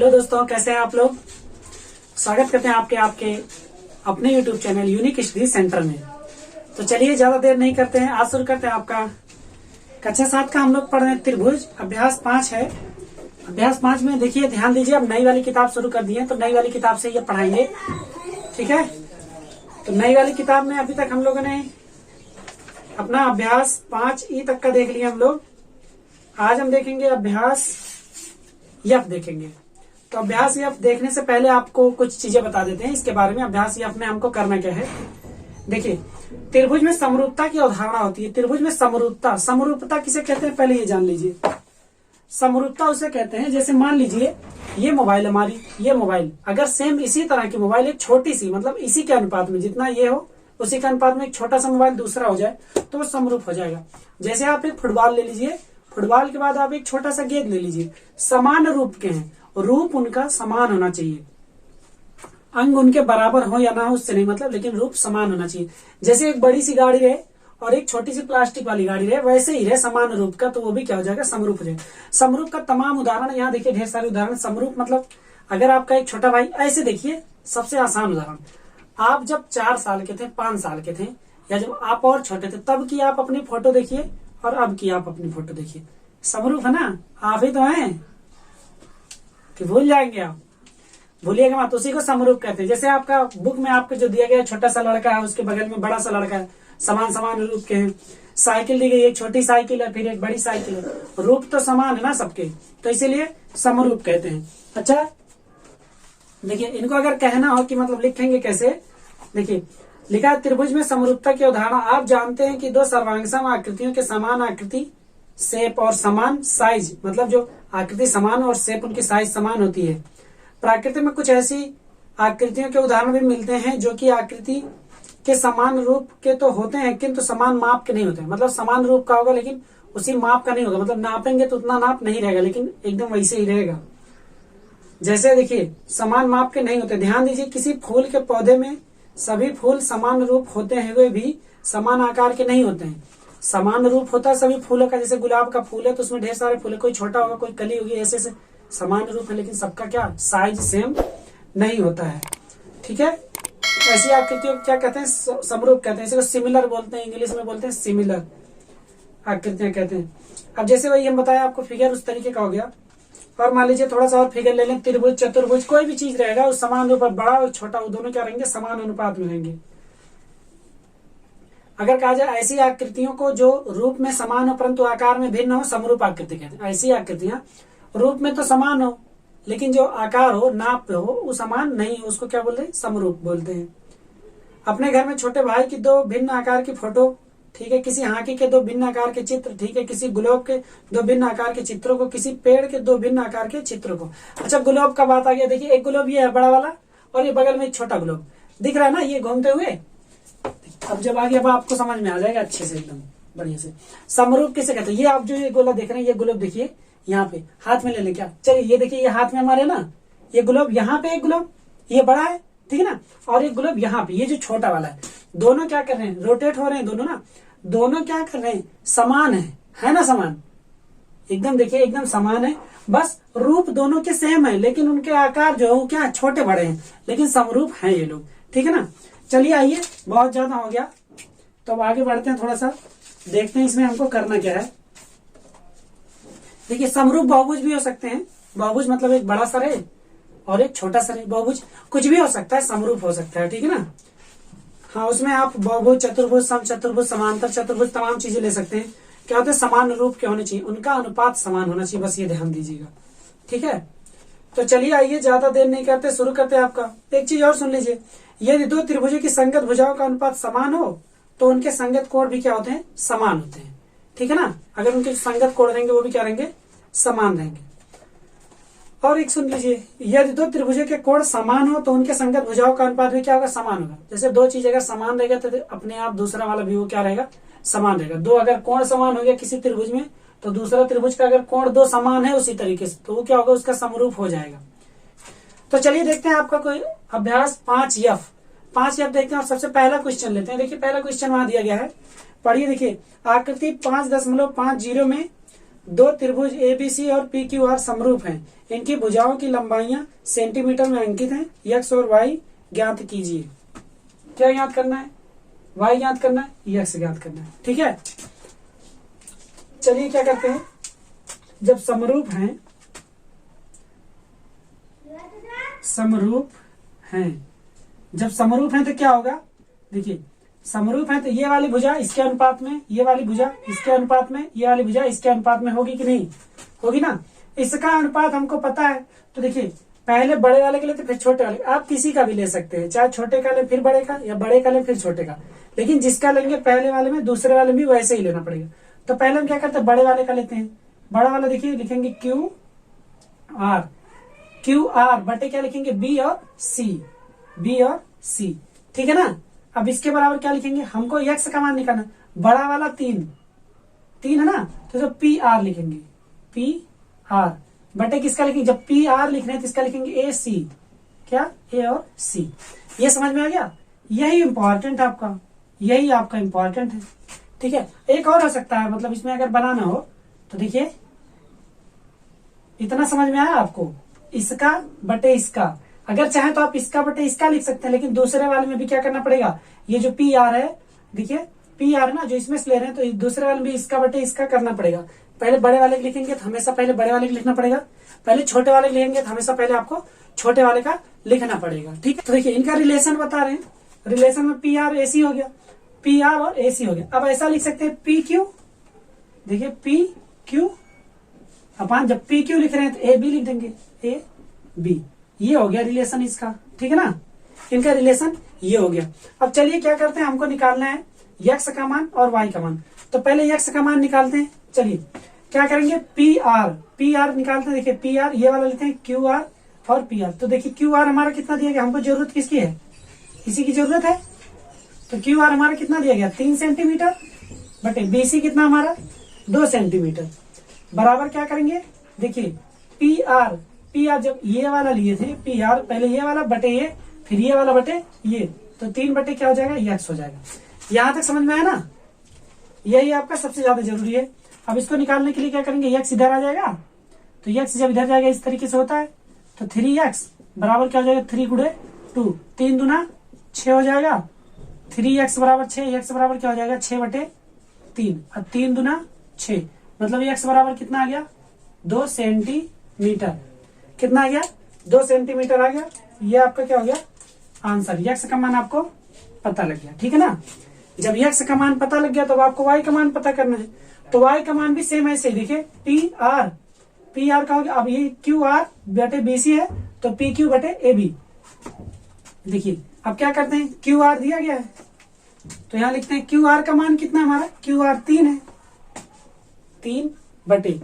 Hello दोस्तों, कैसे हैं आप लोग। स्वागत करते हैं आपके अपने YouTube channel unique study centre में। तो चलिए ज्यादा देर नहीं करते हैं, आज शुरू करते हैं। आपका कक्षा 7 का हम लोग पढ़ रहे हैं त्रिभुज, अभ्यास 5 है। अभ्यास 5 में देखिए, ध्यान दीजिए, अब नई वाली किताब शुरू कर दी है, तो नई वाली किताब से ये पढ़ाएंगे, ठीक है। तो नई वाली किताब में अभी तक हम लोगों ने अपना अभ्यास 5E तक का देख लिया हम लोग। आज हम देखेंगे अभ्यास यफ देखेंगे। तो अभ्यास यफ देखने से पहले आपको कुछ चीजें बता देते हैं इसके बारे में। अभ्यास यफ में हमको करना क्या है, देखिए, त्रिभुज में समरूपता की अवधारणा होती है। त्रिभुज में समरूपता, समरूपता किसे कहते हैं पहले ये जान लीजिए। समरूपता उसे कहते हैं, जैसे मान लीजिए ये मोबाइल हमारी, ये मोबाइल अगर सेम इसी तरह की मोबाइल, एक छोटी सी, मतलब इसी के अनुपात में, जितना ये हो उसी के अनुपात में एक छोटा सा मोबाइल दूसरा हो जाए तो वो समरूप हो जाएगा। जैसे आप एक फुटबॉल ले लीजिए, फुटबॉल के बाद आप एक छोटा सा गेंद ले लीजिए, समान रूप के हैं, रूप उनका समान होना चाहिए। अंग उनके बराबर हो या ना हो उससे नहीं मतलब, लेकिन रूप समान होना चाहिए। जैसे एक बड़ी सी गाड़ी रहे और एक छोटी सी प्लास्टिक वाली गाड़ी रहे, वैसे ही रहे समान रूप का, तो वो भी क्या हो जाएगा, समरूप हो जाएगा। समरूप का तमाम उदाहरण यहाँ देखिए, ढेर सारे उदाहरण। समरूप मतलब अगर आपका एक छोटा भाई, ऐसे देखिए, सबसे आसान उदाहरण, आप जब 4 साल के थे, 5 साल के थे, या जब आप और छोटे थे, तब की आप अपनी फोटो देखिए और अब की आप अपनी फोटो देखिए, समरूप है ना। आप ही तो हैं कि भूल जाएंगे आप, भूलिएगा मत, उसी को समरूप कहते हैं। जैसे आपका बुक में आपको जो दिया गया, छोटा सा लड़का है, उसके बगल में बड़ा सा लड़का है, समान समान रूप के हैं। साइकिल दी गई, एक छोटी साइकिल है, फिर एक बड़ी साइकिल है, रूप तो समान है ना सबके, तो इसीलिए समरूप कहते हैं। अच्छा देखिए, इनको अगर कहना हो कि मतलब लिखेंगे कैसे, देखिए लिखा है, त्रिभुज में समरूपता की अवधारणा। आप जानते हैं कि दो सर्वांगसम आकृतियों के समान आकृति, शेप और समान साइज, मतलब जो आकृति समान और शेप उनकी साइज समान होती है। प्रकृति में कुछ ऐसी आकृतियों के उदाहरण भी मिलते हैं जो कि आकृति के समान रूप के तो होते हैं, किंतु समान माप के नहीं होते। मतलब समान रूप का होगा लेकिन उसी माप का नहीं होगा, मतलब नापेंगे तो उतना नाप नहीं रहेगा, लेकिन एकदम वैसे ही रहेगा। जैसे देखिए, समान माप के नहीं होते। ध्यान दीजिए, किसी फूल के पौधे में सभी फूल समान रूप होते हुए भी समान आकार के नहीं होते हैं। समान रूप होता है सभी फूलों का, जैसे गुलाब का फूल है तो उसमें ढेर सारे फूल है, कोई छोटा होगा कोई कली होगी, ऐसे से समान रूप है, लेकिन सबका क्या साइज सेम नहीं होता है, ठीक है। ऐसी आकृतियों को क्या कहते हैं, समरूप कहते हैं। इसे सिमिलर बोलते हैं, इंग्लिश में बोलते हैं सिमिलर आकृतियां कहते हैं। अब जैसे वही हम बताया आपको, फिगर उस तरीके का हो गया। और मान लीजिए थोड़ा सा और फिगर ले लें, त्रिभुज, चतुर्भुज, कोई भी चीज रहेगा उस समान रूप, बड़ा और छोटा, वो दोनों क्या रहेंगे, समान अनुपात में रहेंगे। अगर कहा जाए ऐसी आकृतियों को जो रूप में समान हो परंतु आकार में भिन्न हो, समरूप आकृति कहते हैं। ऐसी आकृतियां रूप में तो समान हो लेकिन जो आकार हो, नाप पे हो, वो समान नहीं हो, उसको क्या बोलते हैं, समरूप बोलते हैं। अपने घर में छोटे भाई की 2 भिन्न आकार की फोटो, ठीक है, किसी हाथी के 2 भिन्न आकार के चित्र, ठीक है, किसी गुलाब के 2 भिन्न आकार के चित्रों को, किसी पेड़ के 2 भिन्न आकार के चित्रों को। अच्छा, गुलाब का बात आ गया। देखिए, एक गुलाब ये है बड़ा वाला और ये बगल में एक छोटा गुलाब दिख रहा है ना, ये घूमते हुए। अब जब आगे अब आपको समझ में आ जाएगा अच्छे से, एकदम बढ़िया से। समरूप किसे कहते हैं, ये आप जो ये गोला देख रहे हैं, ये गुलाब देखिए यहाँ पे, हाथ में ले लें क्या, चलिए ये देखिए, ये हाथ में हमारे ना, ये गुलाब यहाँ पे, एक गुलाब ये बड़ा है, ठीक है ना, और एक गुलाब यहाँ पे, ये जो छोटा वाला है, दोनों क्या कर रहे हैं, रोटेट हो रहे हैं दोनों ना, दोनों क्या कर रहे हैं, समान है ना, समान, एकदम देखिए एकदम समान है, बस रूप दोनों के सेम है, लेकिन उनके आकार जो है वो क्या छोटे बड़े हैं, लेकिन समरूप हैं ये लोग, ठीक है ना। चलिए आइए, बहुत ज्यादा हो गया, तो अब आगे बढ़ते हैं, थोड़ा सा देखते हैं इसमें हमको करना क्या है। देखिए, समरूप बहुभुज भी हो सकते हैं। बहुभुज मतलब एक बड़ा सा रहे और एक छोटा सा रहे, बहुभुज कुछ भी हो सकता है, समरूप हो सकता है, ठीक है ना। हाँ, उसमें आप बहुभुज, चतुर्भुज, समचतुर्भुज, समांतर चतुर्भुज, तमाम चीजें ले सकते हैं। क्या होते हैं, समान रूप के होने चाहिए, उनका अनुपात समान होना चाहिए, बस ये ध्यान दीजिएगा, ठीक है। तो चलिए आइए, ज्यादा देर नहीं करते, शुरू करते हैं। आपका एक चीज और सुन लीजिए, यदि 2 त्रिभुजों की संगत भुजाओं का अनुपात समान हो तो उनके संगत कोण भी क्या होते हैं, समान होते हैं, ठीक है ना। अगर उनके संगत कोण रहेंगे वो भी क्या रहेंगे, समान रहेंगे। और एक सुन लीजिए, यदि 2 त्रिभुजों के कोण समान हो तो उनके संगत भुजाओं का अनुपात भी क्या होगा, समान होगा। जैसे 2 चीज अगर समान रहेगा तो अपने आप दूसरा वाला भी वो क्या रहेगा, समान रहेगा। 2 अगर कोण समान हो गया किसी त्रिभुज में, तो दूसरा त्रिभुज का अगर कोण 2 समान है उसी तरीके से, तो वो क्या होगा, उसका समरूप हो जाएगा। तो चलिए देखते हैं आपका कोई अभ्यास 5F देखते हैं। और सबसे पहला क्वेश्चन लेते हैं। देखिए, पहला क्वेश्चन वहां दिया गया है, पढ़िए। देखिए, आकृति 5.50 में दो त्रिभुज एबीसी और पीक्यूआर समरूप हैं, इनकी भुजाओं की लंबाइयां सेंटीमीटर में अंकित हैं, एक्स और वाई ज्ञात कीजिए। क्या ज्ञात करना है? वाई ज्ञात करना है, एक्स ज्ञात करना है। ठीक है, चलिए क्या करते हैं, जब समरूप हैं, जब समरूप हैं तो क्या होगा, देखिए समरूप है तो ये वाली भुजा इसके अनुपात में, ये वाली भुजा इसके अनुपात में, ये वाली भुजा इसके अनुपात में होगी कि नहीं? होगी ना। इसका अनुपात हमको पता है, तो देखिए पहले बड़े वाले के लिए तो फिर छोटे वाले, आप किसी का भी ले सकते हैं, चाहे छोटे का ले फिर बड़े का, या बड़े का ले फिर छोटे का, लेकिन जिसका लेंगे पहले वाले में दूसरे वाले में भी वैसे ही लेना पड़ेगा। तो पहले हम क्या करते हैं, बड़े वाले का लेते हैं। बड़ा वाला देखिए लिखेंगे क्यू आर बटे क्या लिखेंगे, बी और सी। ठीक है ना। अब इसके बराबर क्या लिखेंगे, हमको एक्स का मान निकालना, बड़ा वाला 3 है ना, तो पी आर लिखेंगे, पी आर बटे किसका लिखेंगे, जब पी आर लिख रहे हैं तो इसका लिखेंगे ए सी। क्या, ए और सी। ये समझ में आ गया, यही इंपॉर्टेंट है आपका, यही आपका इंपॉर्टेंट है। ठीक है, एक और हो सकता है, मतलब इसमें अगर बनाना हो तो देखिए इतना समझ में आया आपको, इसका बटे इसका, अगर चाहे तो आप इसका बटे इसका लिख सकते हैं, लेकिन दूसरे वाले में भी क्या करना पड़ेगा, ये जो पी आर है, देखिए पी आर ना जो इसमें से ले रहे हैं, तो दूसरे वाले में भी इसका बटे इसका करना पड़ेगा। पहले बड़े वाले के लिखेंगे तो हमेशा पहले बड़े वाले का लिखना पड़ेगा, पहले छोटे वाले के लिखेंगे तो हमेशा पहले आपको छोटे वाले का लिखना पड़ेगा। ठीक है, तो देखिए इनका रिलेशन बता रहे हैं, रिलेशन में पी आर एसी हो गया, पी आर और एसी हो गया। अब ऐसा लिख सकते हैं पी क्यू, देखिए पी क्यू अपन जब पी क्यू लिख रहे हैं तो ए बी लिख देंगे, ए बी, ये हो गया रिलेशन इसका। ठीक है ना, इनका रिलेशन ये हो गया। अब चलिए क्या करते हैं, हमको निकालना है एक्स का मान और वाई का मान। तो पहले एक्स का मान निकालते हैं। चलिए क्या करेंगे, पी आर निकालते हैं। देखिए पी आर ये वाला लेते हैं, क्यू आर और पी आर। तो देखिए क्यू आर हमारा कितना दिया गया, हमको जरूरत किसकी है, इसी की जरूरत है। तो क्यू आर हमारा कितना दिया गया, 3 सेंटीमीटर बटे बीसी कितना हमारा 2 सेंटीमीटर बराबर क्या करेंगे, देखिए पी आर जब ये वाला लिए थे, पी आर पहले ये वाला बटे ये, फिर ये वाला बटे ये, तो 3 बटे क्या हो जाएगा, एक्स हो जाएगा। यहां तक समझ में आया ना, यही आपका सबसे ज्यादा जरूरी है। अब इसको निकालने के लिए क्या करेंगे, एक्स इधर आ जाएगा, तो एक्स जब इधर जाएगा इस तरीके से होता है, तो 3x बराबर क्या हो जाएगा, 3 गुणे 2, 3 दूना 6 हो जाएगा, 3x बराबर 6, x बराबर क्या हो जाएगा 6 बटे 3, और 3 दूना 6, मतलब x बराबर कितना आ गया, 2 सेंटीमीटर। कितना आ गया, 2 सेंटीमीटर आ गया। ये आपका क्या हो गया आंसर, x का मान आपको पता लग गया। ठीक है ना, जब x का मान पता लग गया तो आपको y का मान पता करना है। तो y का मान भी सेम ऐसे ही, देखिए पी आर का हो गया। अब ये क्यू आर बटे बीसी है, तो पी क्यू बटे ए बी। देखिए अब क्या करते हैं, क्यू आर दिया गया है तो यहां लिखते हैं क्यू आर का मान कितना हमारा, क्यू आर 3 है, 3 बटे,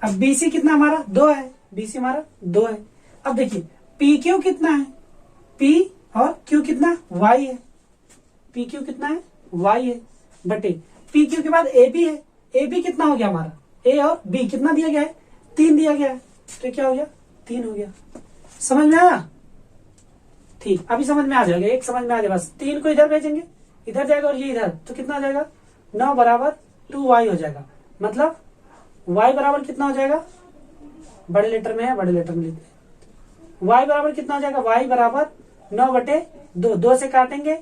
अब बीसी कितना हमारा 2 है, बीसी हमारा 2 है। अब देखिए पी क्यू कितना है, पी और क्यू कितना वाई है, पी क्यू कितना है वाई है, बटे पी क्यू के बाद ए बी है, ए बी कितना हो गया हमारा, ए और बी कितना दिया गया है 3 दिया गया है, तो क्या हो गया 3 हो गया। समझ में आया, ठीक, अभी समझ में आ जाएगा, एक समझ में आ जाएगा, बस 3 को इधर भेजेंगे, इधर जाएगा और ये इधर, तो कितना आ जाएगा 9 बराबर 2y हो जाएगा। मतलब y बराबर कितना हो जाएगा, बड़े लेटर में है, बड़े लेटर में लिखते हैं, y बराबर कितना हो जाएगा, y बराबर 9 बटे 2, 2 से काटेंगे,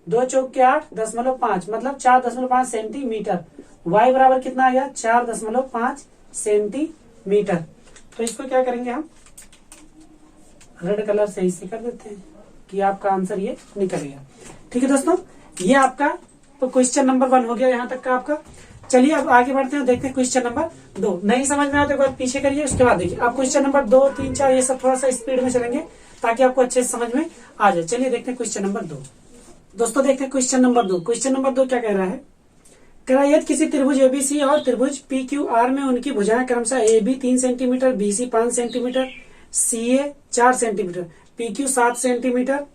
2 चौक के 8 0.5, मतलब 4.5 सेंटीमीटर। y बराबर कितना आ गया 4.5 सेंटीमीटर। तो इसको क्या करेंगे हम, रेड कलर से इसे कर देते हैं कि आपका आंसर ये निकल गया। ठीक है दोस्तों, ये आपका क्वेश्चन नंबर 1 हो गया यहाँ तक का आपका। चलिए अब आगे बढ़ते हैं, देखते हैं क्वेश्चन नंबर 2। नहीं समझ में आया तो एक बार पीछे करिए, उसके बाद देखिए। आप क्वेश्चन नंबर 2, 3, 4 ये सब थोड़ा सा स्पीड में चलेंगे ताकि आपको अच्छे से समझ में आ जाए। चलिए देखते हैं क्वेश्चन नंबर 2। दोस्तों देखते हैं क्वेश्चन नंबर 2। क्वेश्चन नंबर 2 क्या कह रहा है, कह रहा है यदि किसी त्रिभुज एबीसी और त्रिभुज पीक्यूआर में उनकी भुजाएं क्रमशः AB 3 centimetre, BC 5 centimetre, CA 4 centimetre, PQ 7 centimetre,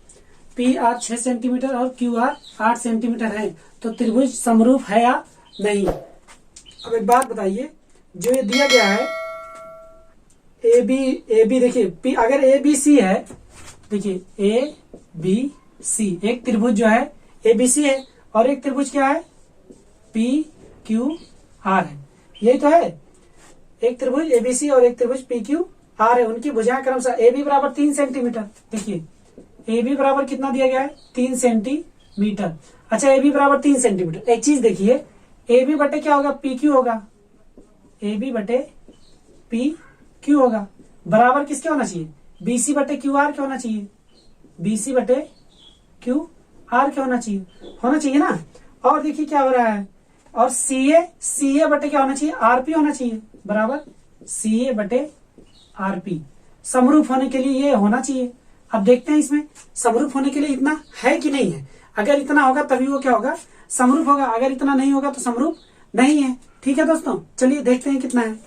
PR 6 centimetre और QR 8 सेंटीमीटर है, तो त्रिभुज समरूप है या नहीं। अब एक बात बताइए, जो ये दिया गया है AB देखिए, अगर ABC है, देखिए ABC एक त्रिभुज जो है ABC है, और एक त्रिभुज क्या है PQR है, यही तो है। एक त्रिभुज एबीसी और एक त्रिभुज पीक्यू आर है, उनकी भुजाएं क्रमशः ए बी बराबर 3 सेंटीमीटर। देखिए ए बी बराबर कितना दिया गया है, 3 सेंटीमीटर। अच्छा ए बी बराबर 3 सेंटीमीटर। एक चीज देखिए, ए बी बटे क्या होगा, पी क्यू होगा, ए बी बटे पी क्यू होगा, बराबर किसके होना चाहिए, बीसी बटे क्यू आर के होना चाहिए, बीसी बटे क्यू आर के होना चाहिए ना। और देखिए क्या हो रहा है, और सी ए बटे क्या होना चाहिए, आरपी होना चाहिए, बराबर सी ए बटे आरपी। समरूप होने के लिए ये होना चाहिए। अब देखते हैं इसमें समरूप होने के लिए इतना है कि नहीं है। अगर इतना होगा तभी वो क्या होगा, समरूप होगा। अगर इतना नहीं होगा तो समरूप नहीं है। ठीक है दोस्तों, चलिए देखते हैं कितना है।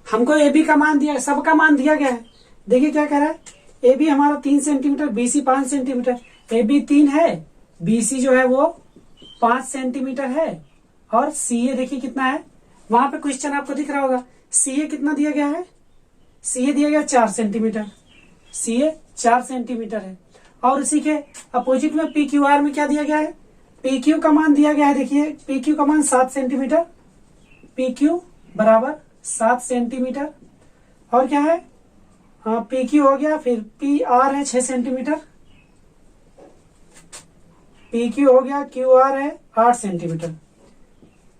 हमको ए बी का मान दिया, सबका मान दिया गया है। देखिए क्या कह रहा है, ए बी हमारा 3 centimetre, BC 5 centimetre. A B 3 है, बीसी जो है वो 5 सेंटीमीटर है, और सी ए देखिए कितना है, वहां पे क्वेश्चन आपको दिख रहा होगा। सी ए कितना दिया गया है, सी ए दिया गया 4 सेंटीमीटर, सी ए 4 सेंटीमीटर है। और इसी के अपोजिट में पी क्यू आर में क्या दिया गया है, पी क्यू का मान दिया गया है। देखिए पी क्यू का मान 7 सेंटीमीटर, पी क्यू बराबर 7 सेंटीमीटर। और क्या है, पी क्यू हो गया, फिर पी आर है 6 सेंटीमीटर, पी क्यू हो गया, क्यू आर है 8 सेंटीमीटर,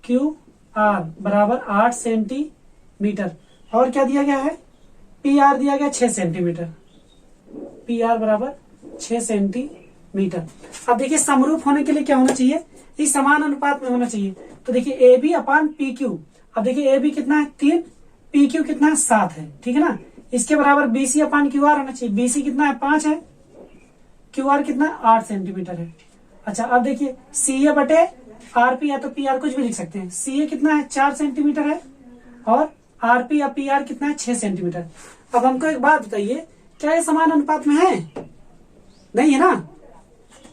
क्यू आर बराबर 8 सेंटीमीटर। और क्या दिया गया है, पी आर दिया गया 6 सेंटीमीटर, पी आर बराबर 6 सेंटीमीटर। अब देखिए समरूप होने के लिए क्या होना चाहिए, इस समान अनुपात में होना चाहिए। तो देखिए A B upon P Q. अब देखिए ए बी कितना है 3, पी क्यू कितना है 7 है, ठीक है ना। इसके बराबर बीसी अपान क्यू आर होना चाहिए। बीसी कितना है 5 है, क्यू आर कितना है 8 सेंटीमीटर है। अच्छा अब देखिए सी ए बटे आर पी, या तो पी आर कुछ भी लिख सकते हैं। सी ए कितना है 4 सेंटीमीटर है, और आर पी या पी आर कितना है 6 सेंटीमीटर। अब हमको एक बात बताइए, क्या ये समान अनुपात में है, नहीं है ना।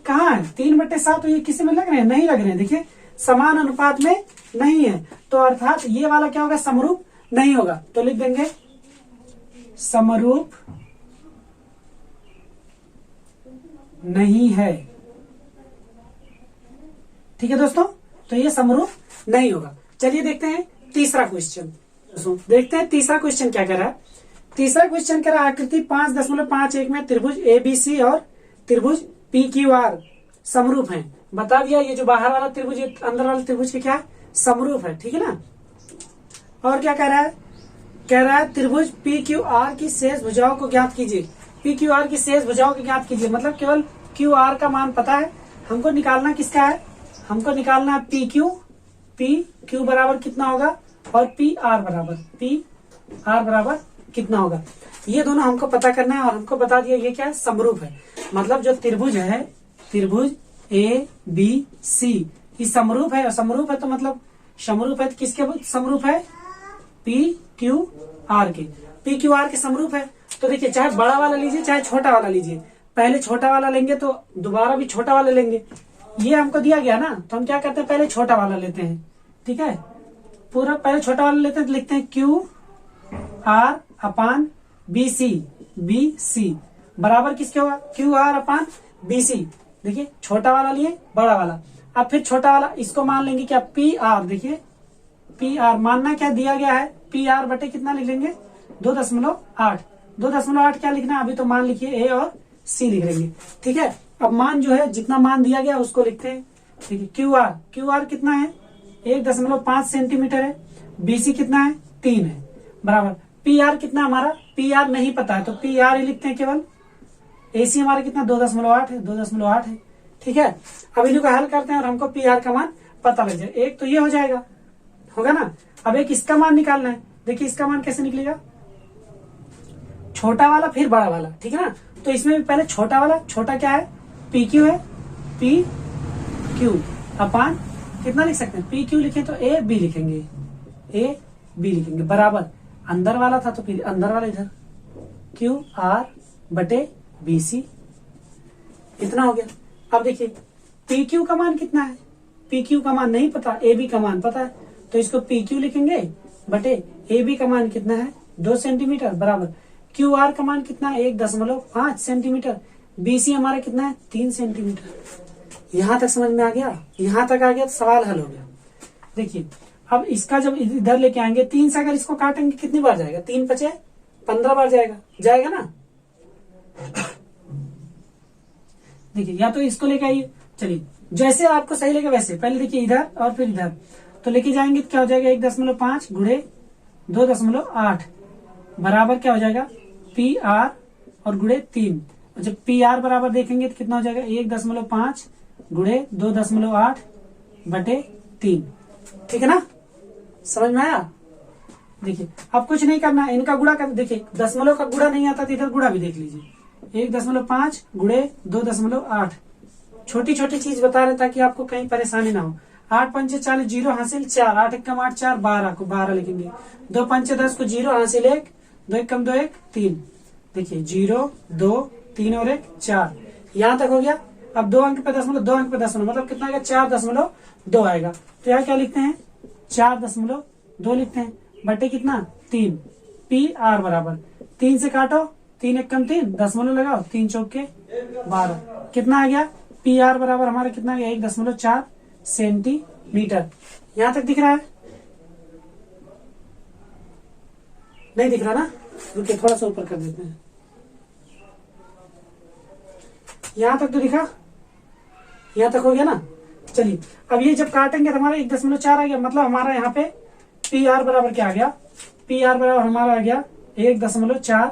कहाँ है 3/7, तो ये किसी में लग रहे हैं, नहीं लग रहे हैं। देखिए समान अनुपात में नहीं है, तो अर्थात ये वाला क्या होगा, समरूप नहीं होगा। तो लिख देंगे समरूप नहीं है। ठीक है दोस्तों, तो ये समरूप नहीं होगा। चलिए देखते हैं तीसरा क्वेश्चन। देखते हैं तीसरा क्वेश्चन क्या कह रहा है। तीसरा क्वेश्चन कह रहा है आकृति 5.51 में त्रिभुज एबीसी और त्रिभुज पी क्यू आर समरूप हैं। बता दिया ये जो बाहर वाला त्रिभुज, अंदर वाला त्रिभुज के क्या है, समरूप है। ठीक है ना। और क्या कह रहा है, कह रहा है त्रिभुज पी क्यू आर की शेष भुजाओं को ज्ञात कीजिए। पी क्यू आर की शेष भुजाओं को ज्ञात कीजिए, मतलब केवल क्यू आर का मान पता है, हमको निकालना किसका है, हमको निकालना है पी क्यू बराबर कितना होगा, और पी आर बराबर कितना होगा। ये दोनों हमको पता करना है, और हमको बता दिया ये क्या है, समरूप है। मतलब जो त्रिभुज है, त्रिभुज ए बी सी, ये समरूप है। और समरूप है तो मतलब समरूप है तो किसके समरूप है, पी क्यू आर के, पी क्यू आर के समरूप है। तो देखिए चाहे बड़ा वाला लीजिए चाहे छोटा वाला लीजिए, पहले छोटा वाला लेंगे तो दोबारा भी छोटा वाला लेंगे। ये हमको दिया गया ना, तो हम क्या करते हैं, पहले छोटा वाला लेते हैं। ठीक है, पूरा पहले छोटा वाला लेते हैं, तो लिखते हैं Q R upon B C बराबर किसके होगा, Q R upon B C. देखिए छोटा वाला लिए बड़ा वाला, अब फिर छोटा वाला, इसको मान लेंगे क्या, पी आर। देखिए पी आर मानना क्या दिया गया है, पी आर बटे कितना लिख लेंगे, 2.8। 2.8 क्या लिखना है, अभी तो मान लिखिए ए और सी लिख लेंगे। ठीक है, अब मान जो है जितना मान दिया गया उसको लिखते हैं। ठीक है, क्यू आर कितना है, 1.5 सेंटीमीटर है, बीसी कितना है 3 है, बराबर पी आर कितना हमारा, पी आर नहीं पता है तो पी आर ही लिखते हैं केवल। एसी हमारा कितना 2.8 है, 2.8 है। ठीक है, अब इन्हीं को हल करते हैं और हमको पी आर का मान पता लग जाए। एक तो ये हो जाएगा, होगा ना। अब एक इसका मान निकालना है। देखिए इसका मान कैसे निकलेगा, छोटा वाला फिर बड़ा वाला, ठीक है ना। तो इसमें भी पहले छोटा वाला, छोटा क्या है, पी क्यू है, पी क्यू अपान कितना लिख सकते हैं, पी क्यू लिखे तो ए बी लिखेंगे, ए बी लिखेंगे, बराबर अंदर वाला था तो फिर अंदर वाला इधर, क्यू आर बटे बी सी, इतना हो गया। अब देखिए पी क्यू का मान कितना है, पी क्यू का मान नहीं पता, ए बी का मान पता है, तो इसको पी क्यू लिखेंगे बटे ए बी का मान कितना है 2 सेंटीमीटर, बराबर क्यू आर का मान कितना है 1.5 सेंटीमीटर, बी सी हमारा कितना है 3 सेंटीमीटर। यहां तक समझ में आ गया, यहां तक आ गया तो सवाल हल हो गया। देखिए अब इसका जब इधर लेके आएंगे 3 से अगर इसको काटेंगे कितनी बार जाएगा, 3 पचे 15 बार जाएगा, जाएगा ना। देखिए या तो इसको लेके आइए, चलिए जैसे आपको सही लगे वैसे, पहले देखिए इधर और फिर इधर, तो लेके जाएंगे तो क्या हो जाएगा 1.5 गुणे 2.8 बराबर क्या हो जाएगा PR और गुणे 3। जब PR बराबर देखेंगे तो कितना हो जाएगा 1.5 गुणे 2.8 बटे 3। ठीक है ना, समझ में आया। देखिए अब कुछ नहीं करना है, इनका गुणा कर, देखिए दशमलव का गुणा नहीं आता तो इधर गुणा भी देख लीजिए, 1.5 गुणे 2.8। छोटी छोटी चीज बता रहे ताकि आपको कहीं परेशानी ना हो। 8 पंचे 40, 0 हासिल 4, 8 एकम 8, 4 12 को 12 लिखेंगे। 2 पंचे 10 को 0 हासिल 1, 2 एकम 2 1 3। देखिए 0 2 3 और 1 4, यहाँ तक हो गया। अब 2 अंक पे दशमलव, 2 अंक पे दशमलव, मतलब कितना आएगा 4.2 आएगा। तो यहाँ क्या लिखते हैं 4.2 लिखते हैं बटे कितना 3। PR बराबर 3 से काटो, 3 एकम 3, दशमलव लगाओ, 3 चौके 12, कितना आ गया PR बराबर हमारा कितना आ गया 1.4 सेंटीमीटर। यहां तक दिख रहा है, नहीं दिख रहा ना, रुकिए थोड़ा सा ऊपर कर देते हैं। यहां तक तो दिखा, यहां तक हो गया ना। चलिए अब ये जब काटेंगे तो हमारा 1.4 आ गया, मतलब हमारा यहाँ पे PR बराबर क्या आ गया, PR बराबर हमारा आ गया 1.4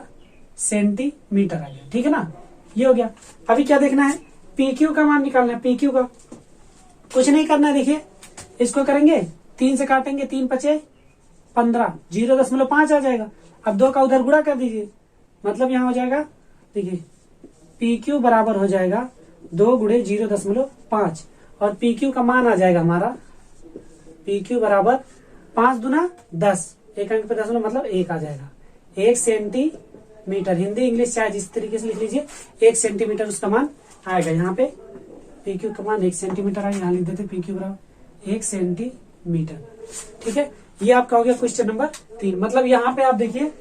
सेंटीमीटर आ गया। ठीक है ना, ये हो गया। अभी क्या देखना है, PQ का मान निकालना है। PQ का कुछ नहीं करना है, देखिए इसको करेंगे 3 से काटेंगे, 3 पचे 15, 0.5 आ जाएगा। अब 2 का उधर गुणा कर दीजिए, मतलब यहाँ हो जाएगा, देखिए PQ बराबर हो जाएगा 2 गुणे 0.5 और PQ का मान आ जाएगा हमारा, PQ बराबर 5 दूना 10, 1 अंक पे दशमलव मतलब 1 आ जाएगा, 1 सेंटीमीटर। हिंदी इंग्लिश चाहे जिस तरीके से लिख लीजिए, 1 सेंटीमीटर उसका मान आएगा। यहाँ पे PQ का मान 1 सेंटीमीटर आएगा, यहाँ लिख देते PQ बराबर 1 सेंटीमीटर। ठीक है, ये आपका हो गया क्वेश्चन नंबर 3। मतलब यहाँ पे आप देखिए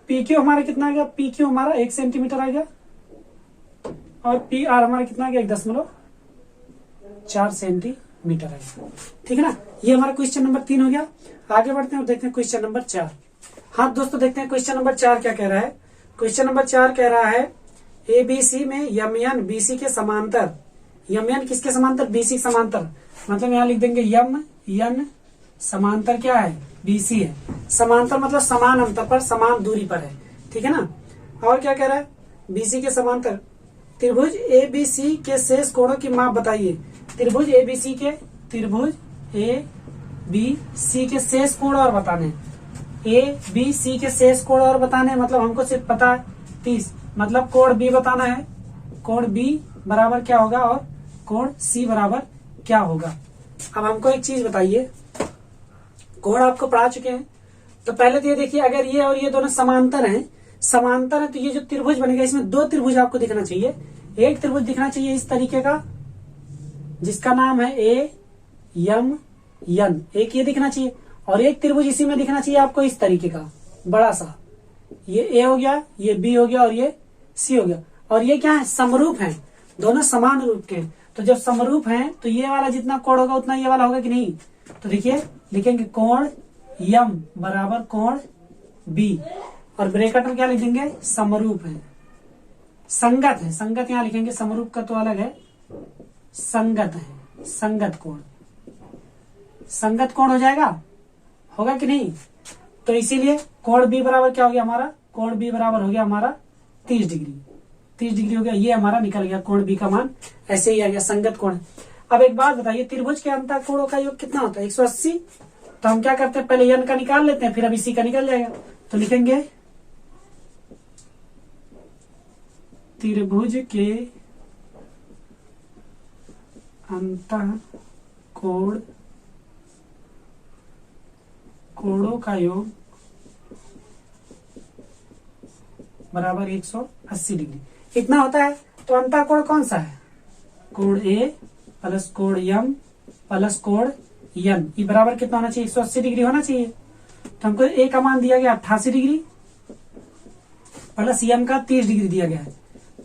PQ हमारा कितना आ गया, PQ हमारा 1 सेंटीमीटर आ गया और PR हमारा कितना आ गया 1.4 सेंटीमीटर आ गया। ठीक है ना, ये हमारा क्वेश्चन नंबर 3 हो गया। आगे बढ़ते हैं और देखते हैं क्वेश्चन नंबर 4। हाँ दोस्तों, देखते हैं क्वेश्चन नंबर 4 क्या कह रहा है। क्वेश्चन नंबर 4 कह रहा है ABC में MN BC के समांतर, MN किसके समांतर, BC समांतर, मतलब यहाँ लिख देंगे MN समांतर क्या है, BC है। समांतर मतलब समान अंतर पर, समान दूरी पर है। ठीक है ना, और क्या कह रहा है, BC के समांतर त्रिभुज ABC के शेष कोणों की माप बताइए। त्रिभुज ABC के शेष कोण और बताने, ABC के शेष कोण और बताने, मतलब हमको सिर्फ पता है 30, मतलब कोण B बताना है, कोण B बराबर क्या होगा और कोण C बराबर क्या होगा। अब हमको एक चीज बताइए, कोण आपको पढ़ा चुके हैं, तो पहले तो ये देखिए अगर ये और ये दोनों समांतर हैं, समांतर है तो ये जो त्रिभुज बनेगा इसमें 2 त्रिभुज आपको दिखना चाहिए। एक त्रिभुज दिखना चाहिए इस तरीके का जिसका नाम है AMN, एक ये दिखना चाहिए, और एक त्रिभुज इसी में दिखना चाहिए आपको इस तरीके का बड़ा सा, ये A हो गया, ये B हो गया और ये C हो गया। और ये क्या है, समरूप हैं, दोनों समान रूप के। तो जब समरूप हैं तो ये वाला जितना कोण होगा उतना ये वाला होगा कि नहीं। तो देखिए लिखेंगे कोण M बराबर कोण B, और ब्रैकेट में क्या लिखेंगे, समरूप है, संगत है, संगत यहाँ लिखेंगे, समरूप का तो अलग है, संगत है, संगत कोण, संगत कोण हो जाएगा, होगा कि नहीं। तो इसीलिए कोण B बराबर क्या हो गया हमारा, कोण B बराबर हो गया हमारा 30 डिग्री, 30 डिग्री हो गया, ये हमारा निकल गया कोण B का मान, ऐसे ही आ गया संगत कोण। अब एक बात बताइए, त्रिभुज के अंतर कोणों का योग कितना होता है, 180। तो हम क्या करते हैं, पहले n का निकाल लेते हैं, फिर अब इसी का निकल जाएगा। तो लिखेंगे त्रिभुज के अंतः कोणों का योग बराबर 180 डिग्री, इतना होता है। तो अंतः कोण कौन सा है, कोण A प्लस कोण M प्लस कोण N, ये बराबर कितना होना चाहिए, 180 डिग्री होना चाहिए। तो हमको A का मान दिया गया 88 डिग्री प्लस M का 30 डिग्री दिया गया है,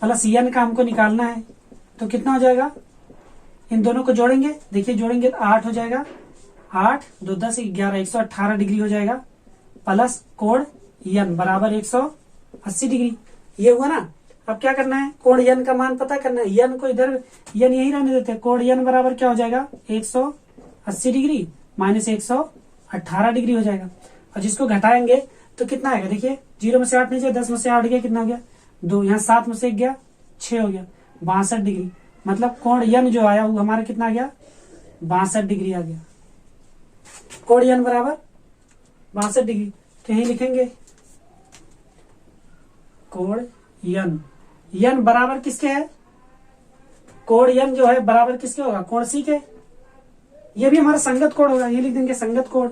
प्लस N का हमको निकालना है। तो कितना हो जाएगा, इन दोनों को जोड़ेंगे, देखिए जोड़ेंगे तो 8 हो जाएगा, 8 2 10 11 118 डिग्री हो जाएगा, प्लस कोण यन बराबर 180 डिग्री। ये हुआ ना। अब क्या करना है, कोण यन का मान पता करना है। यन को इधर, यन यही रहने देते हैं। कोण यन बराबर क्या हो जाएगा, 180 डिग्री माइनस 118 डिग्री हो जाएगा। और जिसको घटाएंगे तो कितना आएगा, देखिए 0 में से 8 नहीं जाए, 10 में से 8 गया, कितना हो गया 2, यहाँ 7 में से 1 गया 6 हो गया, 62 डिग्री। मतलब कोण यन जो आया वो हमारा कितना आ गया, 62 डिग्री आ गया। कोण यन बराबर 62 डिग्री। तो यही लिखेंगे कोण यन, यन बराबर किसके है, कोण यन जो है बराबर किसके होगा, कोण सी के। ये भी हमारा संगत कोण होगा, ये लिख देंगे संगत कोण।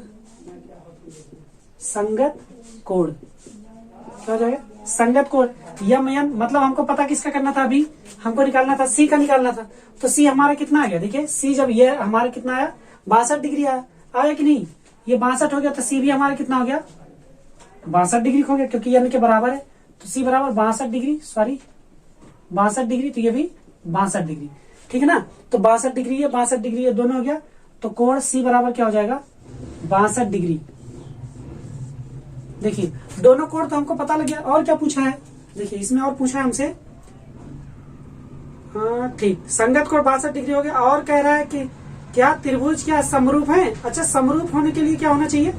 संगत कोण क्या हो जाएगा, संगत कोण। यम यन मतलब हमको पता किसका करना था, अभी हमको निकालना था सी का निकालना था। तो सी हमारा कितना आ गया, देखिए सी जब ये हमारा कितना आया 62 डिग्री आया कि नहीं, ये 62 हो गया, तो सी भी हमारा कितना हो गया 62 डिग्री हो गया, क्योंकि यन के बराबर है। तो सी बराबर 62 डिग्री, सॉरी 62 डिग्री, तो ये भी 62 डिग्री, ठीक है ना। तो 62 डिग्री है, 62 डिग्री है, दोनों हो गया। तो कोण सी बराबर क्या हो जाएगा 62 डिग्री। देखिए दोनों कोण तो हमको पता लग गया। और क्या पूछा है, देखिए इसमें और पूछा है हमसे, हाँ ठीक, संगत कोण 62 डिग्री हो गया। और कह रहा है कि क्या त्रिभुज क्या समरूप है। अच्छा, समरूप होने के लिए क्या होना चाहिए,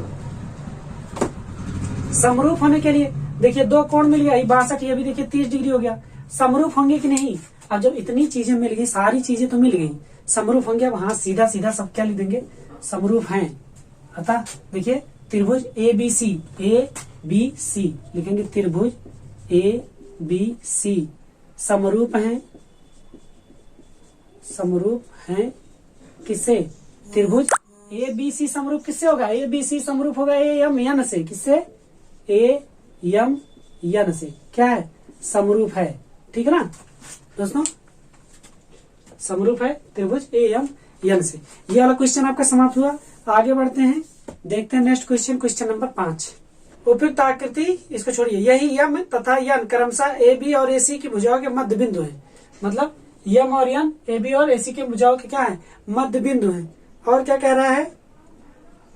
समरूप होने के लिए देखिए दो कोण मिल गया, 62, ये भी देखिए 30 डिग्री हो गया। समरूप होंगे कि नहीं, अब जब इतनी चीजें मिल गई, सारी चीजें तो मिल गई, समरूप होंगे। अब हाँ सीधा सीधा सब क्या लिख देंगे, समरूप हैं। अतः देखिए त्रिभुज ABC लिखेंगे, त्रिभुज ABC समरूप हैं, समरूप हैं किससे, त्रिभुज ABC समरूप किससे होगा, ABC समरूप होगा AM से, किससे, AM से, क्या है समरूप है, ठीक है ना दोस्तों, समरूप है त्रिभुज AM से। ये वाला क्वेश्चन आपका समाप्त हुआ। आगे बढ़ते हैं, देखते हैं नेक्स्ट क्वेश्चन, क्वेश्चन नंबर 5। उपयुक्त आकृति, इसको छोड़िए, यही यम तथा यन क्रमशः AB और AC की भुजाओं के मध्य बिंदु है। मतलब यम और यन AB और AC की भुजाओं के क्या है, मध्य बिंदु है। और क्या कह रहा है,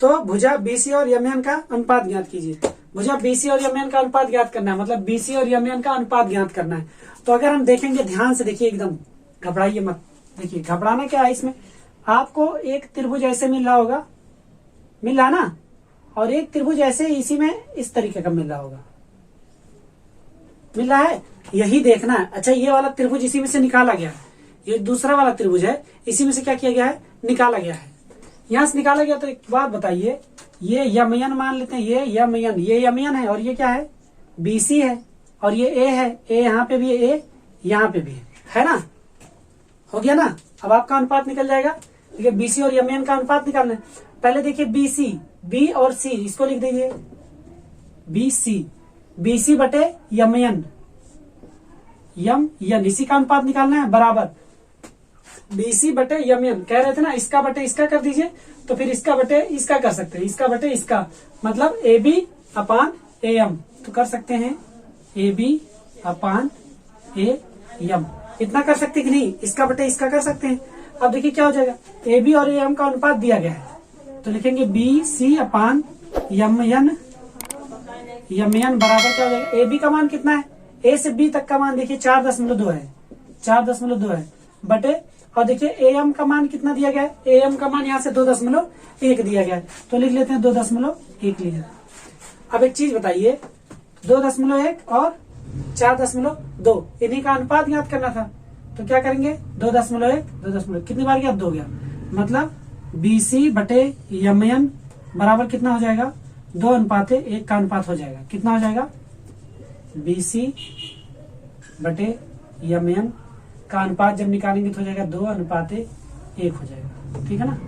तो भुजा BC और यमयन का अनुपात ज्ञात कीजिए। भुजा BC और यमयन का अनुपात ज्ञात करना है, मतलब BC और यमयन का अनुपात ज्ञात करना है। तो अगर हम देखेंगे ध्यान से, देखिए एकदम घबराइए मत। देखिए घबराना क्या है इसमें, आपको एक त्रिभुज ऐसे मिल रहा होगा, मिल रहा ना, और एक त्रिभुज ऐसे इसी में इस तरीके का मिल रहा होगा, मिल रहा है, यही देखना है। अच्छा, ये वाला त्रिभुज इसी में से निकाला गया है, ये दूसरा वाला त्रिभुज है, इसी में से क्या किया गया है, निकाला गया है। यहां से निकाला गया। तो एक बात बताइए, ये यमयन मान लेते हैं, ये यमयन है, और ये क्या है BC है, और ये A है, A यहाँ पे भी है, A यहाँ पे भी है ना, हो गया ना। अब आपका अनुपात निकल जाएगा। देखिए BC और यमयन का अनुपात निकालना है। पहले देखिए BC, B और C, इसको लिख दीजिए BC बटे यमयन, यन, इसी का अनुपात निकालना है, बराबर BC बटे यमयन। कह रहे थे ना, इसका बटे इसका कर दीजिए, तो फिर इसका बटे इसका कर सकते हैं, इसका बटे इसका, मतलब AB अपान AM। तो कर सकते हैं AB अपान AM, इतना कर सकते कि नहीं, इसका बटे इसका कर सकते हैं। अब देखिए क्या हो जाएगा, AB और AM का अनुपात दिया गया है, तो लिखेंगे BC अपान यमयन बराबर क्या हो जाएगा, AB का मान कितना है, A से B तक का मान देखिए 4.2 है, 4.2 है, बटे, और देखिए AM का मान कितना दिया गया है, AM का मान यहाँ से 2.1 दिया गया है, तो लिख लेते हैं 2.1 लिया। अब एक चीज बताइए, 2.1 और 4.2, इन्हीं का अनुपात ज्ञात करना था। तो क्या करेंगे, 2.1 कितनी बार गया, 2 गया, मतलब BC बटे यमयन बराबर कितना हो जाएगा, 2:1 का अनुपात हो जाएगा। कितना हो जाएगा, BC बटे यमयन का अनुपात जब निकालेंगे तो हो जाएगा 2:1 हो जाएगा, ठीक है ना।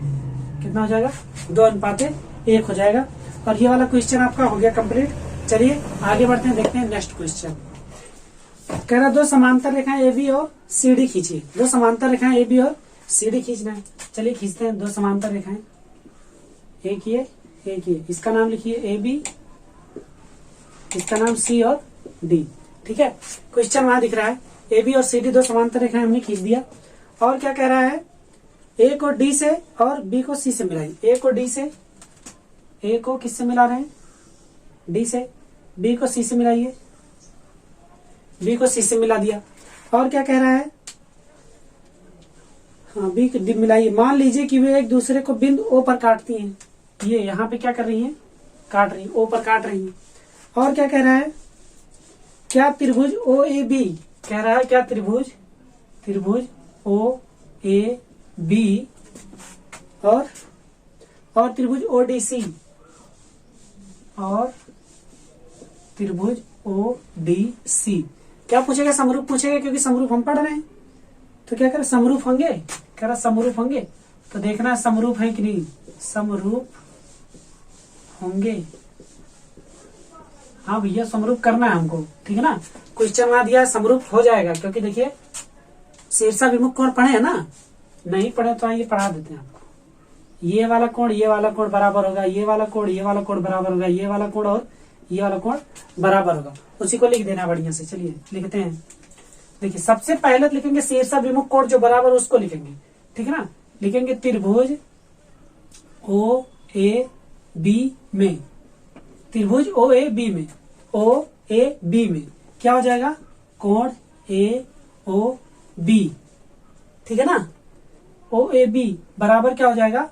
कितना हो जाएगा, 2:1 हो जाएगा। और ये वाला क्वेश्चन आपका हो गया कंप्लीट। चलिए आगे बढ़ते हैं, देखते हैं नेक्स्ट क्वेश्चन। कह रहा दो समांतर रेखाएं AB और CD खींचिए। दो समांतर रेखाएं AB और CD खींचना है। चलिए खींचते हैं दो समांतर रेखाएं, एक ये, इसका नाम लिखिए AB, इसका नाम C और D, ठीक है। क्वेश्चन वहां दिख रहा है, AB और CD दो समांतर रेखाएं हमने खींच दिया। और क्या कह रहा है, ए को डी से और बी को सी से मिलाइए। ए को डी से, ए को किससे मिला रहे हैं? डी से। बी को सी से मिलाइए, बी को सी से मिला दिया। और क्या कह रहा है? हाँ, बी को डी मिलाइए। मान लीजिए कि वे एक दूसरे को बिंदु ओ पर काटती हैं। ये यहाँ पे क्या कर रही हैं? काट रही, ओ पर काट रही हैं। और क्या कह रहा है? क्या त्रिभुज ओ ए बी, कह रहा है क्या त्रिभुज ओ ए बी और त्रिभुज ओ डी सी, और त्रिभुज ओ डी सी क्या पूछेगा? समरूप पूछेगा, क्योंकि समरूप हम पढ़ रहे हैं। तो क्या करें? समरूप होंगे। कह रहा समरूप होंगे, तो देखना समरूप है कि नहीं। समरूप होंगे, हाँ भैया समरूप करना है हमको, ठीक है ना। क्वेश्चन वहां दिया है, समरूप हो जाएगा। क्योंकि देखिए शीर्षाभिमुख कोण पढ़े है ना, नहीं पढ़े तो आइए पढ़ा देते हैं आपको। ये वाला कोण बराबर होगा, ये वाला कोण बराबर होगा, ये वाला कोण और ये वाला कोण बराबर होगा। उसी को लिख देना बढ़िया से। चलिए लिखते हैं। देखिए सबसे पहले तो लिखेंगे शीर्षाभिमुख कोण जो बराबर उसको लिखेंगे, ठीक है ना। लिखेंगे त्रिभुज ओ ए बी में, त्रिभुज ओ ए बी में, ओ ए बी में क्या हो जाएगा? कोण ए ओ बी, ठीक है ना। ओ ए बी बराबर क्या हो जाएगा?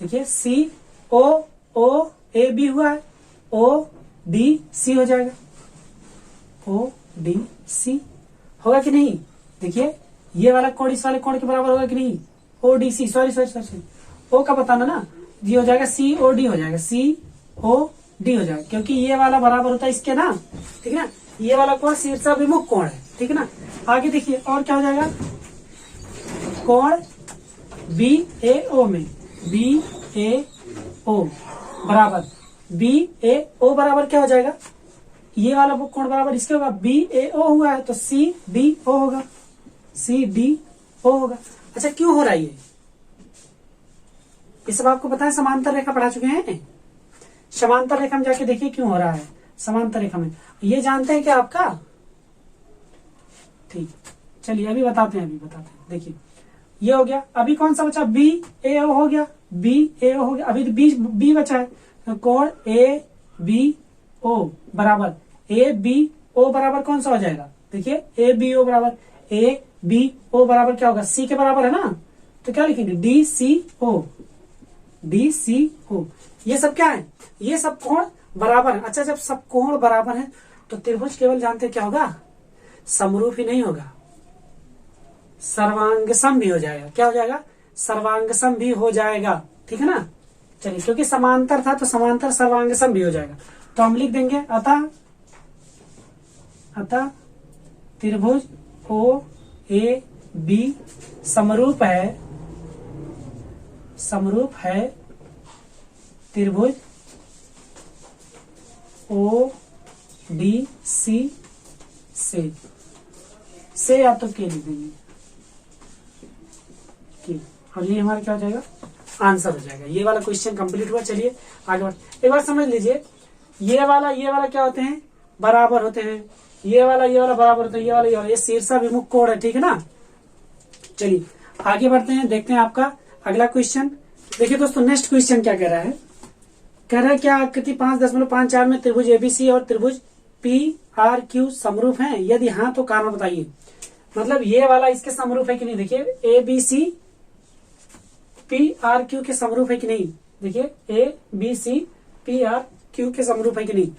देखिए सी ओ ए बी हुआ है, ओ डी सी हो जाएगा। ओ डी सी होगा कि नहीं? देखिए ये वाला कोण इस वाले कोण के बराबर होगा कि नहीं? ओ डी सी, सॉरी ओ का बताना ना, ये हो जाएगा सी ओ डी हो जाएगा, सी ओ डी हो जाएगा, क्योंकि ये वाला बराबर होता है इसके ना, ठीक है ना। ये वाला कोण शीर्षाभिमुख कोण है, ठीक है ना। आगे देखिए और क्या हो जाएगा? कोण बी ए ओ में, बी ए ओ बराबर, बी ए ओ बराबर क्या हो जाएगा? ये वाला कोण बराबर इसके होगा, बी ए ओ हुआ है तो सी डी ओ होगा, सी डी ओ होगा। अच्छा क्यों हो रहा है ये सब आपको पता है? समांतर रेखा पढ़ा चुके हैं। समांतर रेखा में जाके देखिए क्यों हो रहा है। समांतर रेखा में ये जानते हैं क्या आपका? ठीक, चलिए अभी बताते हैं। देखिए ये हो गया, अभी कौन सा बचा? बी ए ओ हो गया, बी ए ओ हो गया। अभी बी बचा है, तो कोण ए बी ओ बराबर, ए बी ओ बराबर कौन सा हो जाएगा? देखिए ए बी ओ बराबर, ए बी ओ बराबर क्या होगा? सी के बराबर है ना, तो क्या लिखेंगे? डी सी ओ, डी सी ओ। ये सब क्या है? ये सब कोण बराबर है। अच्छा जब सब कोण बराबर है तो त्रिभुज केवल जानते क्या होगा? समरूप ही नहीं होगा, सर्वांगसम भी हो जाएगा। क्या हो जाएगा? सर्वांगसम भी हो जाएगा, ठीक है ना। चलिए क्योंकि समांतर था तो समांतर सर्वांगसम भी हो जाएगा। तो हम लिख देंगे अतः त्रिभुज ओ ए बी समरूप है त्रिभुज ओ डी सी से या तो के लिख देंगे कि, और ये हमारा क्या हो जाएगा? आंसर हो जाएगा। ये वाला क्वेश्चन कंप्लीट हुआ। चलिए आगे बढ़, एक बार समझ लीजिए, ये वाला क्या होते हैं? बराबर होते हैं। ये वाला बराबर होता है, ये वाला ये शीर्षाभिमुख कोण है, ठीक है ना। चलिए आगे बढ़ते हैं, देखते हैं आपका अगला क्वेश्चन। देखिए दोस्तों नेक्स्ट क्वेश्चन क्या कह रहा है? कह रहा है क्या आकृति 5.54 में त्रिभुज एबीसी और त्रिभुज पी आर क्यू समरूप हैं? यदि हाँ तो कारण बताइए। मतलब ये वाला इसके समरूप है कि नहीं? देखिए A B C P R Q के समरूप है कि नहीं? देखिए A B C P R Q के समरूप है कि नहीं?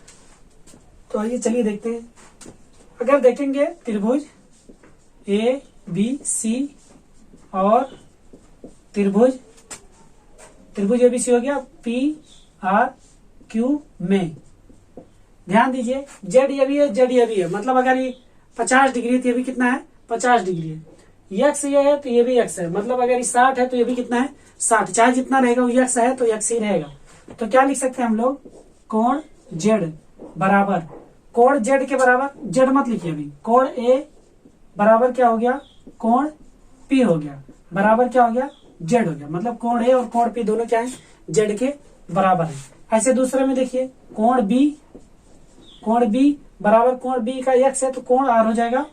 तो आइए चलिए देखते हैं। अगर देखेंगे त्रिभुज ए बी सी और त्रिभुज एबीसी हो गया पी आर क्यू में, ध्यान दीजिए जेड ये भी है, जेड ये भी है। मतलब अगर ये 50 डिग्री है तो ये भी कितना है? 50 डिग्री है। यक्स ये है तो ये भी यक्स है। मतलब अगर ये 60 है तो ये भी कितना है? 60। चाहे जितना रहेगा वो यक्स है तो यक्स ही रहेगा। तो क्या लिख सकते हैं हम लोग? कोण जेड बराबर, कोण जेड के बराबर, जेड मत लिखिए अभी, कोण ए बराबर क्या हो गया? कोण पी हो गया, बराबर क्या हो गया? जेड हो गया। मतलब कोण ए और कोण पी दोनों क्या है? जेड के बराबर है। ऐसे दूसरे में देखिए कोण बी बराबर, कोण बी का यक्स है तो कोण आर हो जाएगा,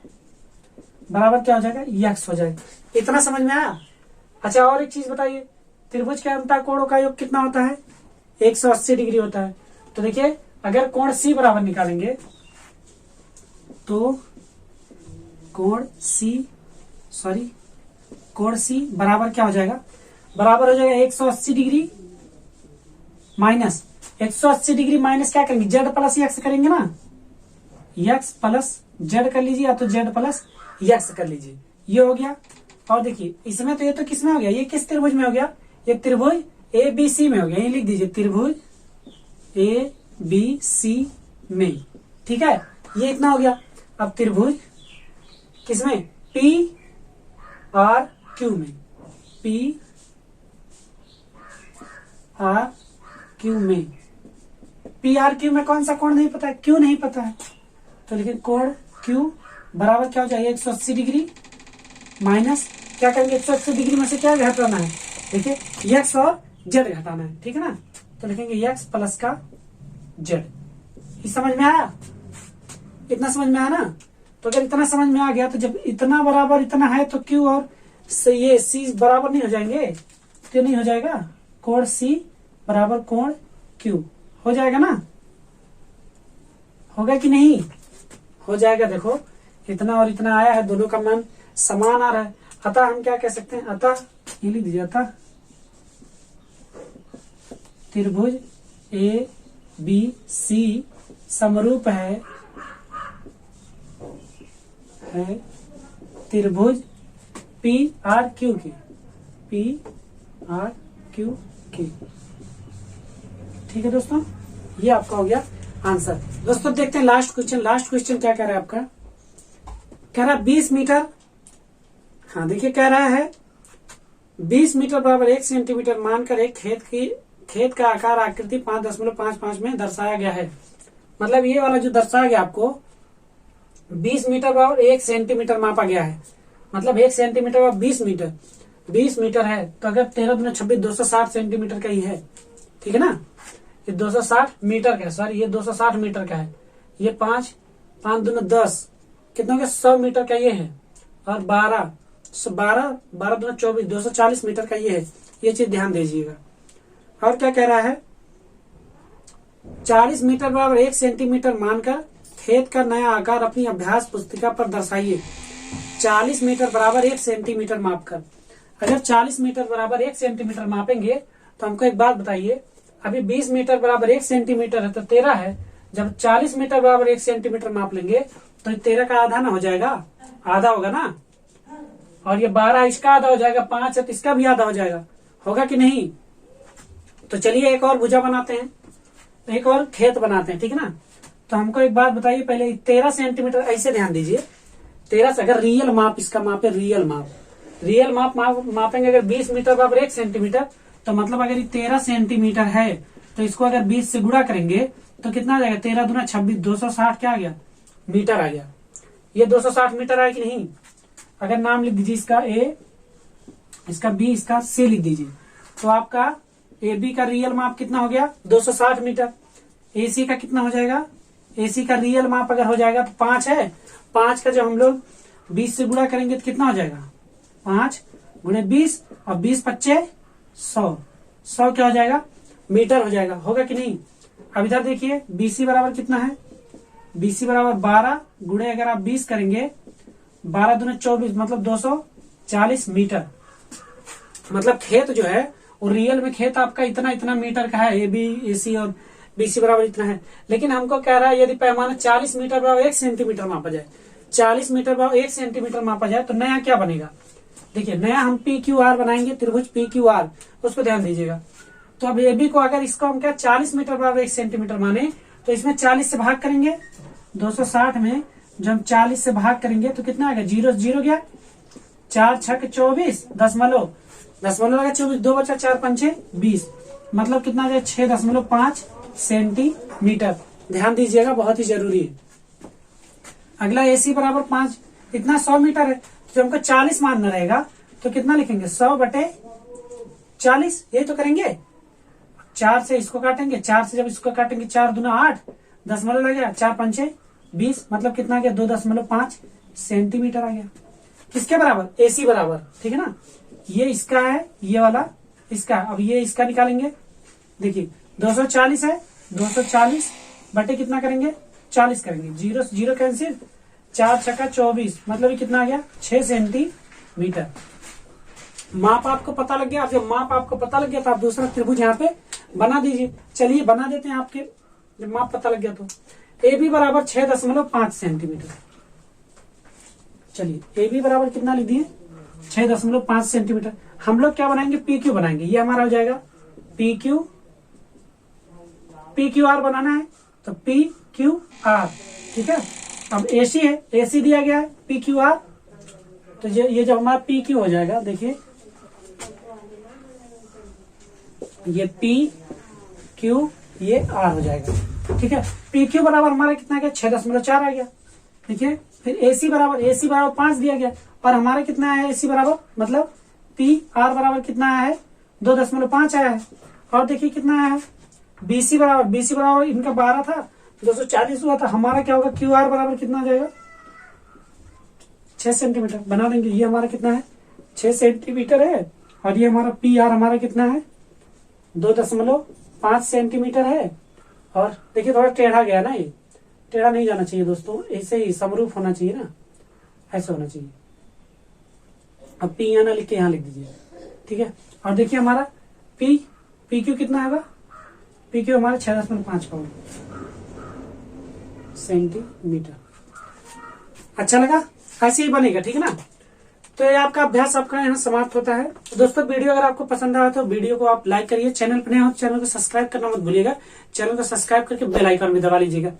बराबर क्या हो जाएगा? यक्स हो जाएगा। इतना समझ में आया? अच्छा और एक चीज बताइए, त्रिभुज के अंतः कोणों का योग कितना होता है? 180 डिग्री होता है। तो देखिए अगर कोण सी बराबर निकालेंगे तो कोण सी बराबर क्या हो जाएगा? बराबर हो जाएगा 180 डिग्री माइनस 180 डिग्री माइनस क्या करेंगे? जेड प्लस एक्स करेंगे ना, एक्स प्लस जेड कर लीजिए या तो जेड प्लस एक्स कर लीजिए, ये हो गया। और देखिए इसमें तो ये तो किस में हो गया? ये किस त्रिभुज में हो गया? ये त्रिभुज ए बी सी में हो गया, ये लिख दीजिए त्रिभुज ए बी सी में, ठीक है, ये इतना हो गया। अब त्रिभुज किसमें? पी आर क्यू में, पी आर क्यू में, पी आर क्यू में कौन सा कोण नहीं पता है? क्यू नहीं पता है, तो लेकिन कोण क्यू बराबर क्या हो जाएगा? 180 डिग्री माइनस क्या करेंगे? 180 डिग्री में से क्या घटाना है? देखिए एक्स और जेड घटाना है, ठीक है ना, तो लिखेंगे एक्स प्लस का जेड। ये समझ में आया? इतना समझ में आया ना? तो अगर इतना समझ में आ गया तो जब इतना बराबर इतना है तो क्यू और ये सी बराबर नहीं हो जाएंगे? क्यों नहीं हो जाएगा? कोण सी बराबर कोण क्यू हो जाएगा ना? होगा कि नहीं? हो जाएगा। देखो इतना और इतना आया है, दोनों का मान समान आ रहा है, अतः हम क्या कह सकते हैं? अतः ये लिख दीजिए, अतः त्रिभुज ए बी सी समरूप है त्रिभुज पी आर क्यू की, पी आर क्यू की। ठीक है दोस्तों, ये आपका हो गया आंसर। दोस्तों देखते हैं लास्ट क्वेश्चन। लास्ट क्वेश्चन क्या कह रहा है आपका? कह रहा है 20 मीटर, हाँ देखिए कह रहा है 20 मीटर बराबर 1 सेंटीमीटर मानकर एक खेत का आकार आकृति 5.55 में दर्शाया गया है। मतलब ये वाला जो दर्शाया गया आपको 20 मीटर बराबर 1 सेंटीमीटर मापा गया है, मतलब 1 सेंटीमीटर बराबर 20 मीटर है, तो अगर 13 दूना 26 260 सेंटीमीटर का ही है, ठीक है ना, ये 260 मीटर का है, सॉरी ये 260 मीटर का है, ये 5 दूना 10 कितना हो गया? 100 मीटर का ये है, और 12 दूना 24 240 मीटर का ये है। ये चीज ध्यान दीजिएगा। और क्या कह रहा है? 40 मीटर बराबर 1 सेंटीमीटर मानकर खेत का नया आकार अपनी अभ्यास पुस्तिका पर दर्शाइए। 40 मीटर बराबर 1 सेंटीमीटर मापकर, अगर 40 मीटर बराबर 1 सेंटीमीटर मापेंगे तो हमको एक बात बताइए, अभी 20 मीटर बराबर 1 सेंटीमीटर है तो 13 है, जब 40 मीटर बराबर 1 सेंटीमीटर माप लेंगे तो 13 का आधा ना हो जाएगा? आधा होगा ना, और ये 12 इसका आधा हो जाएगा, 5 है तो इसका भी आधा हो जाएगा, होगा कि नहीं? तो चलिए एक और भुजा बनाते हैं, एक और खेत बनाते हैं, ठीक है ना। तो हमको एक बात बताइए पहले, 13 सेंटीमीटर, ऐसे ध्यान दीजिए, 13 से अगर रियल माप इसका मापे, रियल माप मापेंगे अगर 20 मीटर बराबर 1 सेंटीमीटर, तो मतलब अगर ये 13 सेंटीमीटर है तो इसको अगर 20 से गुणा करेंगे तो कितना आ जाएगा? 13 दूना 26 260 क्या आ गया? मीटर आ गया। ये 260 मीटर आया कि नहीं? अगर नाम लिख दीजिए, इसका ए, इसका बी, इसका सी लिख दीजिए, तो आपका ए बी का रियल माप कितना हो गया? 260 मीटर। ए सी का कितना हो जाएगा? ए सी का रियल माप अगर हो जाएगा तो 5 है, 5 का जब हम लोग 20 से गुणा करेंगे तो कितना हो जाएगा? 5 गुणे 20 और 20 पच्चे 100 क्या हो जाएगा? मीटर हो जाएगा। होगा कि नहीं? अब इधर देखिए बीसी बराबर कितना है? बीसी बराबर 12 गुणे अगर आप 20 करेंगे, 12 दूने 24 मतलब 240 मीटर। मतलब खेत जो है और रियल में खेत आपका इतना मीटर का है, ए बी ए सी और बीसी बराबर इतना है। लेकिन हमको कह रहा है यदि पैमाना 40 मीटर बराबर 1 सेंटीमीटर मापा जाए, 40 मीटर बराबर 1 सेंटीमीटर मापा जाए तो नया क्या बनेगा? देखिए नया हम पी क्यू आर बनाएंगे, त्रिभुज पी क्यू आर, उस पर ध्यान दीजिएगा। तो अब ए बी को अगर इसको हम क्या 40 मीटर बराबर 1 सेंटीमीटर माने तो इसमें 40 से भाग करेंगे, 260 में जब हम 40 से भाग करेंगे तो कितना आएगा? 0 गया, 4 6 24 दशमलव लगा 24, 2 बचा 4 5 20, मतलब कितना आ जाएगा? 6.5 सेंटीमीटर। ध्यान दीजिएगा, बहुत ही जरूरी है। अगला एसी बराबर 5, इतना 100 मीटर है, जो हमको 40 मानना रहेगा तो कितना लिखेंगे? 100/40, यही तो करेंगे। 4 से इसको काटेंगे, 4 से जब इसको काटेंगे 4 दूना 8, दशमलव लग गया, 4 5 20, मतलब कितना आ गया? 2.5 सेंटीमीटर आ गया। किसके बराबर? एसी बराबर, ठीक है ना। ये इसका है, ये वाला इसका। अब ये इसका निकालेंगे, देखिए 240 है, 240 बटे कितना करेंगे, 40 करेंगे, जीरो जीरो कैंसिल, 4 छक्का 24, मतलब ये कितना आ गया, 6 सेंटीमीटर। माप आपको पता लग गया। अब जब माप आपको पता लग गया तो आप दूसरा त्रिभुज यहाँ पे बना दीजिए। चलिए बना देते हैं आपके, जब माप पता लग गया तो। ए बी बराबर 6.5 सेंटीमीटर। चलिए ए बी बराबर कितना लिख दिए, 6.5 सेंटीमीटर। हम लोग क्या बनाएंगे, पी क्यू बनाएंगे। ये हमारा हो जाएगा पी क्यू आर बनाना है तो पी क्यू आर, ठीक है। अब एसी है, एसी दिया गया है, पी क्यू आर, तो ये जब हमारा पी क्यू हो जाएगा, देखिए ये पी क्यू ये आर हो जाएगा, ठीक है। पी क्यू बराबर हमारा कितना गया, 6.4 आ गया, देखिए। फिर एसी बराबर 5 दिया गया, और हमारा कितना है एसी बराबर, मतलब पी आर बराबर कितना आया है, 2.5 आया है। और देखिए कितना आया है, बीसी बराबर इनका 12 था, 240 हुआ था, हमारा क्या होगा, क्यू आर बराबर कितना आ जाएगा, 6 सेंटीमीटर। बना देंगे, ये हमारा कितना है, 6 सेंटीमीटर है, और ये हमारा पी आर हमारा कितना है, 2.5 सेंटीमीटर है। और देखिए थोड़ा टेढ़ा गया ना, ये टेढ़ा नहीं जाना चाहिए दोस्तों, ऐसे ही समरूप होना चाहिए ना, ऐसे होना चाहिए। अब पी यहाँ ना लिख के यहाँ लिख दीजिए, ठीक है। और देखिए हमारा पी क्यू कितना होगा, पी क्यू हमारा 6.5 का सेंटीमीटर। अच्छा लगा, ऐसे ही बनेगा, ठीक है ना। तो ये आपका अभ्यास आपका यहाँ समाप्त होता है। तो दोस्तों वीडियो अगर आपको पसंद आया तो वीडियो को आप लाइक करिए, चैनल पर नए हो तो चैनल को सब्सक्राइब करना मत भूलिएगा, चैनल को सब्सक्राइब करके बेल आइकन भी दबा लीजिएगा।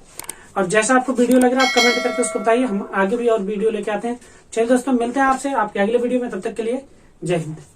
और जैसा आपको वीडियो लग रहा है आप कमेंट करके उसको बताइए, हम आगे भी और वीडियो लेके आते हैं। चलिए दोस्तों मिलते हैं आपसे आपके अगले वीडियो में, तब तक के लिए जय हिंद।